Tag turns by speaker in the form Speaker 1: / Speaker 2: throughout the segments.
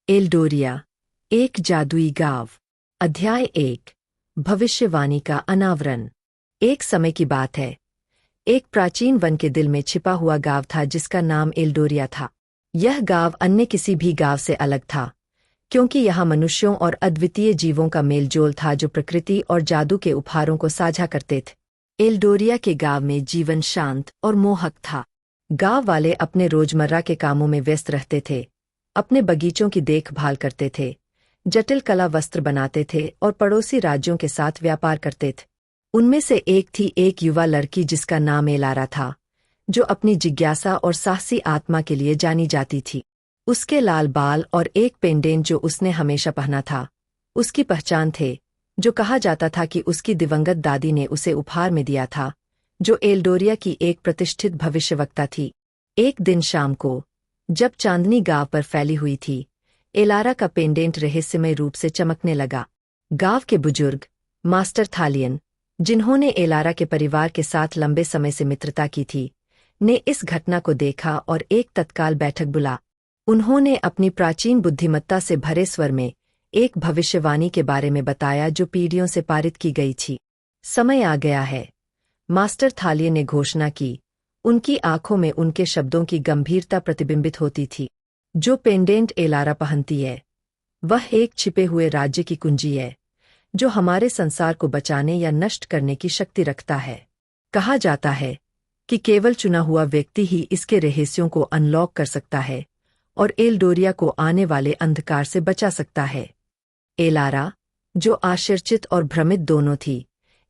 Speaker 1: Eldoria, एक जादुई गांव। अध्याय 1। भविष्यवाणी का अनावरण। एक समय की बात है। एक प्राचीन वन के दिल में छिपा हुआ गांव था जिसका नाम एल्डोरिया था। यह गांव अन्य किसी भी गांव से अलग था, क्योंकि यहाँ मनुष्यों और अद्वितीय जीवों का मेलजोल था जो प्रकृति और जादू के उपहारों को साझा करते थे। एल्डोरिया के गांव में जीवन शांत और मोहक था। गांव वाले अपने रोजमर्रा के कामों में व्यस्त रहते थे, अपने बगीचों की देखभाल करते थे, जटिल कला वस्त्र बनाते थे और पड़ोसी राज्यों के साथ व्यापार करते थे। उनमें से एक थी एक युवा लड़की जिसका नाम एलारा था, जो अपनी जिज्ञासा और साहसी आत्मा के लिए जानी जाती थी। उसके लाल बाल और एक पेंडेंट जो उसने हमेशा पहना था उसकी पहचान थे, जो कहा जाता था कि उसकी दिवंगत दादी ने उसे उपहार में दिया था, जो एल्डोरिया की एक प्रतिष्ठित भविष्यवक्ता थी। एक दिन शाम को, जब चांदनी गांव पर फैली हुई थी, एलारा का पेंडेंट रहस्यमय रूप से चमकने लगा। गांव के बुजुर्ग मास्टर थालियन, जिन्होंने एलारा के परिवार के साथ लंबे समय से मित्रता की थी, ने इस घटना को देखा और एक तत्काल बैठक बुला। उन्होंने अपनी प्राचीन बुद्धिमत्ता से भरे स्वर में एक भविष्यवाणी के बारे में बताया जो पीढ़ियों से पारित की गई थी। समय आ गया है, मास्टर थालियन ने घोषणा की। उनकी आंखों में उनके शब्दों की गंभीरता प्रतिबिंबित होती थी। जो पेंडेंट एलारा पहनती है, वह एक छिपे हुए राज्य की कुंजी है, जो हमारे संसार को बचाने या नष्ट करने की शक्ति रखता है। कहा जाता है कि केवल चुना हुआ व्यक्ति ही इसके रहस्यों को अनलॉक कर सकता है और एल्डोरिया को आने वाले अंधकार से बचा सकता है। एलारा, जो आश्चर्यचकित और भ्रमित दोनों थी,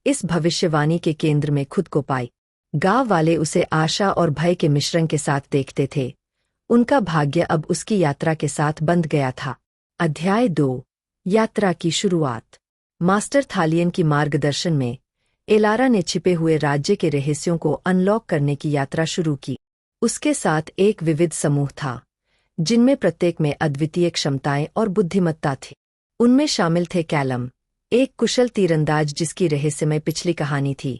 Speaker 1: इस भविष्यवाणी के केंद्र में खुद को पाई। गांव वाले उसे आशा और भय के मिश्रण के साथ देखते थे। उनका भाग्य अब उसकी यात्रा के साथ बंध गया था। अध्याय 2। यात्रा की शुरुआत। मास्टर थालियन की मार्गदर्शन में एलारा ने छिपे हुए राज्य के रहस्यों को अनलॉक करने की यात्रा शुरू की। उसके साथ एक विविध समूह था, जिनमें प्रत्येक में अद्वितीय क्षमताएं और बुद्धिमत्ता थी। उनमें शामिल थे कैलम, एक कुशल तीरंदाज जिसकी रहस्यमय पिछली कहानी थी।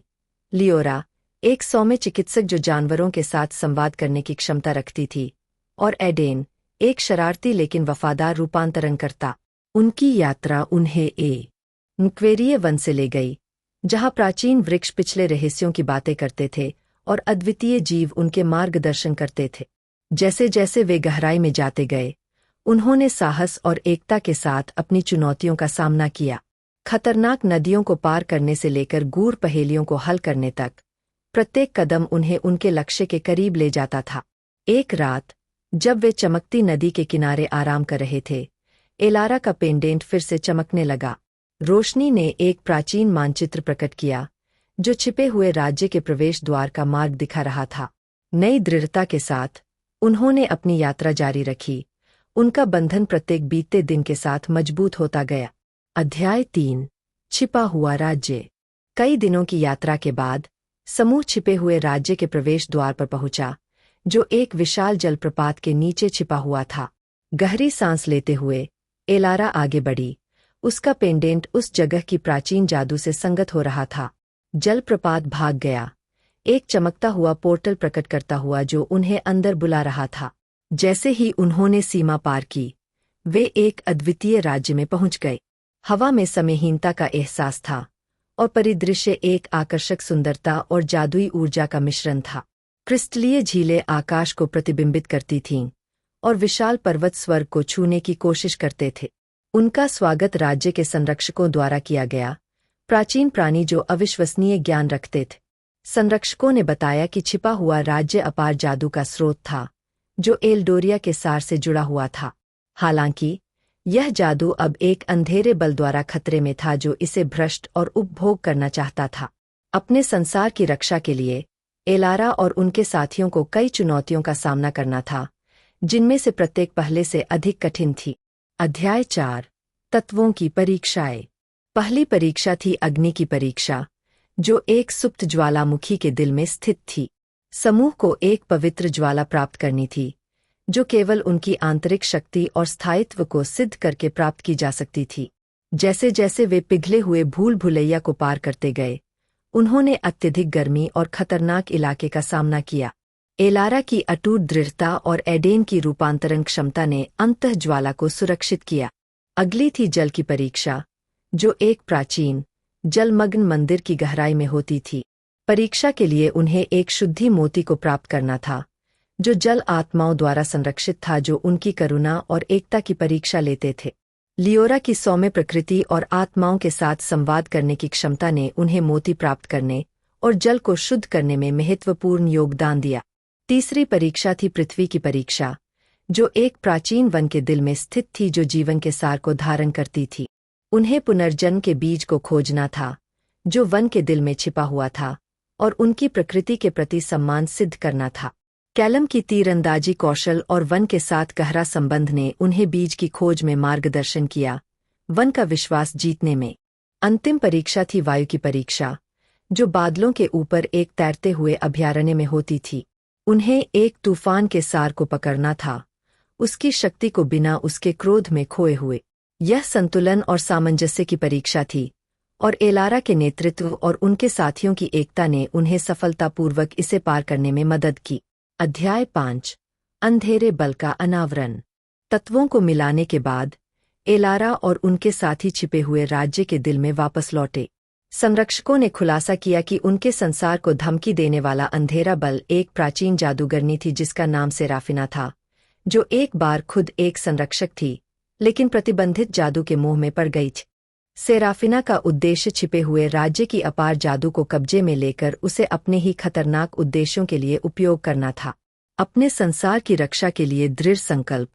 Speaker 1: लियोरा, एक सौम्य चिकित्सक जो जानवरों के साथ संवाद करने की क्षमता रखती थी। और एडेन, एक शरारती लेकिन वफादार रूपांतरणकर्ता। उनकी यात्रा उन्हें नक्वेरिये वन से ले गई, जहां प्राचीन वृक्ष पिछले रहस्यों की बातें करते थे और अद्वितीय जीव उनके मार्गदर्शन करते थे। जैसे जैसे वे गहराई में जाते गए, उन्होंने साहस और एकता के साथ अपनी चुनौतियों का सामना किया। खतरनाक नदियों को पार करने से लेकर गूढ़ पहेलियों को हल करने तक, प्रत्येक कदम उन्हें उनके लक्ष्य के करीब ले जाता था। एक रात, जब वे चमकती नदी के किनारे आराम कर रहे थे, एलारा का पेंडेंट फिर से चमकने लगा। रोशनी ने एक प्राचीन मानचित्र प्रकट किया, जो छिपे हुए राज्य के प्रवेश द्वार का मार्ग दिखा रहा था। नई दृढ़ता के साथ उन्होंने अपनी यात्रा जारी रखी। उनका बंधन प्रत्येक बीतते दिन के साथ मजबूत होता गया। अध्याय 3। छिपा हुआ राज्य। कई दिनों की यात्रा के बाद समूह छिपे हुए राज्य के प्रवेश द्वार पर पहुंचा, जो एक विशाल जलप्रपात के नीचे छिपा हुआ था। गहरी सांस लेते हुए एलारा आगे बढ़ी। उसका पेंडेंट उस जगह की प्राचीन जादू से संगत हो रहा था। जलप्रपात भाग गया, एक चमकता हुआ पोर्टल प्रकट करता हुआ जो उन्हें अंदर बुला रहा था। जैसे ही उन्होंने सीमा पार की, वे एक अद्वितीय राज्य में पहुंच गए। हवा में समयहीनता का एहसास था और परिदृश्य एक आकर्षक सुंदरता और जादुई ऊर्जा का मिश्रण था। क्रिस्टलीय झीलें आकाश को प्रतिबिंबित करती थीं और विशाल पर्वत स्वर्ग को छूने की कोशिश करते थे। उनका स्वागत राज्य के संरक्षकों द्वारा किया गया, प्राचीन प्राणी जो अविश्वसनीय ज्ञान रखते थे। संरक्षकों ने बताया कि छिपा हुआ राज्य अपार जादू का स्रोत था, जो एल्डोरिया के सार से जुड़ा हुआ था। हालांकि यह जादू अब एक अंधेरे बल द्वारा खतरे में था जो इसे भ्रष्ट और उपभोग करना चाहता था। अपने संसार की रक्षा के लिए एलारा और उनके साथियों को कई चुनौतियों का सामना करना था, जिनमें से प्रत्येक पहले से अधिक कठिन थी। अध्याय 4। तत्वों की परीक्षाएं। पहली परीक्षा थी अग्नि की परीक्षा, जो एक सुप्त ज्वालामुखी के दिल में स्थित थी। समूह को एक पवित्र ज्वाला प्राप्त करनी थी, जो केवल उनकी आंतरिक शक्ति और स्थायित्व को सिद्ध करके प्राप्त की जा सकती थी। जैसे जैसे वे पिघले हुए भूल भुलैया को पार करते गए, उन्होंने अत्यधिक गर्मी और खतरनाक इलाके का सामना किया। एलारा की अटूट दृढ़ता और एडेन की रूपांतरण क्षमता ने अंतःज्वाला को सुरक्षित किया। अगली थी जल की परीक्षा, जो एक प्राचीन जलमग्न मंदिर की गहराई में होती थी। परीक्षा के लिए उन्हें एक शुद्धि मोती को प्राप्त करना था, जो जल आत्माओं द्वारा संरक्षित था, जो उनकी करुणा और एकता की परीक्षा लेते थे। लियोरा की सौम्य प्रकृति और आत्माओं के साथ संवाद करने की क्षमता ने उन्हें मोती प्राप्त करने और जल को शुद्ध करने में महत्वपूर्ण योगदान दिया। तीसरी परीक्षा थी पृथ्वी की परीक्षा, जो एक प्राचीन वन के दिल में स्थित थी, जो जीवन के सार को धारण करती थी। उन्हें पुनर्जन्म के बीज को खोजना था, जो वन के दिल में छिपा हुआ था, और उनकी प्रकृति के प्रति सम्मान सिद्ध करना था। कैलम की तीरंदाजी कौशल और वन के साथ गहरा संबंध ने उन्हें बीज की खोज में मार्गदर्शन किया, वन का विश्वास जीतने में। अंतिम परीक्षा थी वायु की परीक्षा, जो बादलों के ऊपर एक तैरते हुए अभयारण्य में होती थी। उन्हें एक तूफान के सार को पकड़ना था, उसकी शक्ति को बिना उसके क्रोध में खोए हुए। यह संतुलन और सामंजस्य की परीक्षा थी, और एलारा के नेतृत्व और उनके साथियों की एकता ने उन्हें सफलतापूर्वक इसे पार करने में मदद की। अध्याय 5 अंधेरे बल का अनावरण। तत्वों को मिलाने के बाद एलारा और उनके साथी छिपे हुए राज्य के दिल में वापस लौटे। संरक्षकों ने खुलासा किया कि उनके संसार को धमकी देने वाला अंधेरा बल एक प्राचीन जादूगरनी थी, जिसका नाम सेराफिना था, जो एक बार खुद एक संरक्षक थी, लेकिन प्रतिबंधित जादू के मोह में पड़ गई थी। सेराफिना का उद्देश्य छिपे हुए राज्य की अपार जादू को कब्जे में लेकर उसे अपने ही खतरनाक उद्देश्यों के लिए उपयोग करना था। अपने संसार की रक्षा के लिए दृढ़ संकल्प,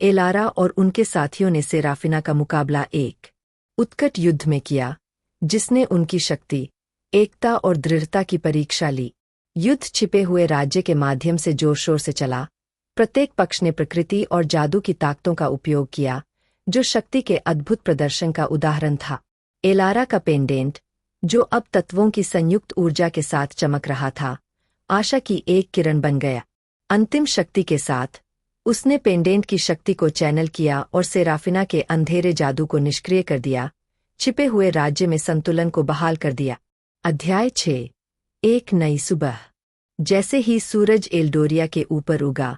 Speaker 1: एलारा और उनके साथियों ने सेराफिना का मुकाबला एक उत्कट युद्ध में किया, जिसने उनकी शक्ति, एकता और दृढ़ता की परीक्षा ली। युद्ध छिपे हुए राज्य के माध्यम से जोर शोर से चला। प्रत्येक पक्ष ने प्रकृति और जादू की ताकतों का उपयोग किया, जो शक्ति के अद्भुत प्रदर्शन का उदाहरण था। एलारा का पेंडेंट, जो अब तत्वों की संयुक्त ऊर्जा के साथ चमक रहा था, आशा की एक किरण बन गया। अंतिम शक्ति के साथ उसने पेंडेंट की शक्ति को चैनल किया और सेराफिना के अंधेरे जादू को निष्क्रिय कर दिया, छिपे हुए राज्य में संतुलन को बहाल कर दिया। अध्याय 6 एक नई सुबह। जैसे ही सूरज एल्डोरिया के ऊपर उगा,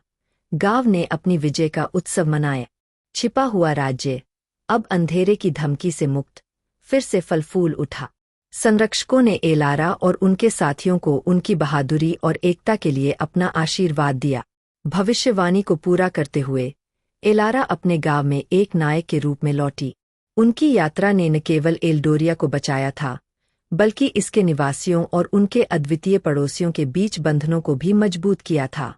Speaker 1: गांव ने अपनी विजय का उत्सव मनाया। छिपा हुआ राज्य अब अंधेरे की धमकी से मुक्त फिर से फल फूल उठा। संरक्षकों ने एलारा और उनके साथियों को उनकी बहादुरी और एकता के लिए अपना आशीर्वाद दिया। भविष्यवाणी को पूरा करते हुए एलारा अपने गांव में एक नायक के रूप में लौटी। उनकी यात्रा ने न केवल एल्डोरिया को बचाया था, बल्कि इसके निवासियों और उनके अद्वितीय पड़ोसियों के बीच बंधनों को भी मजबूत किया था।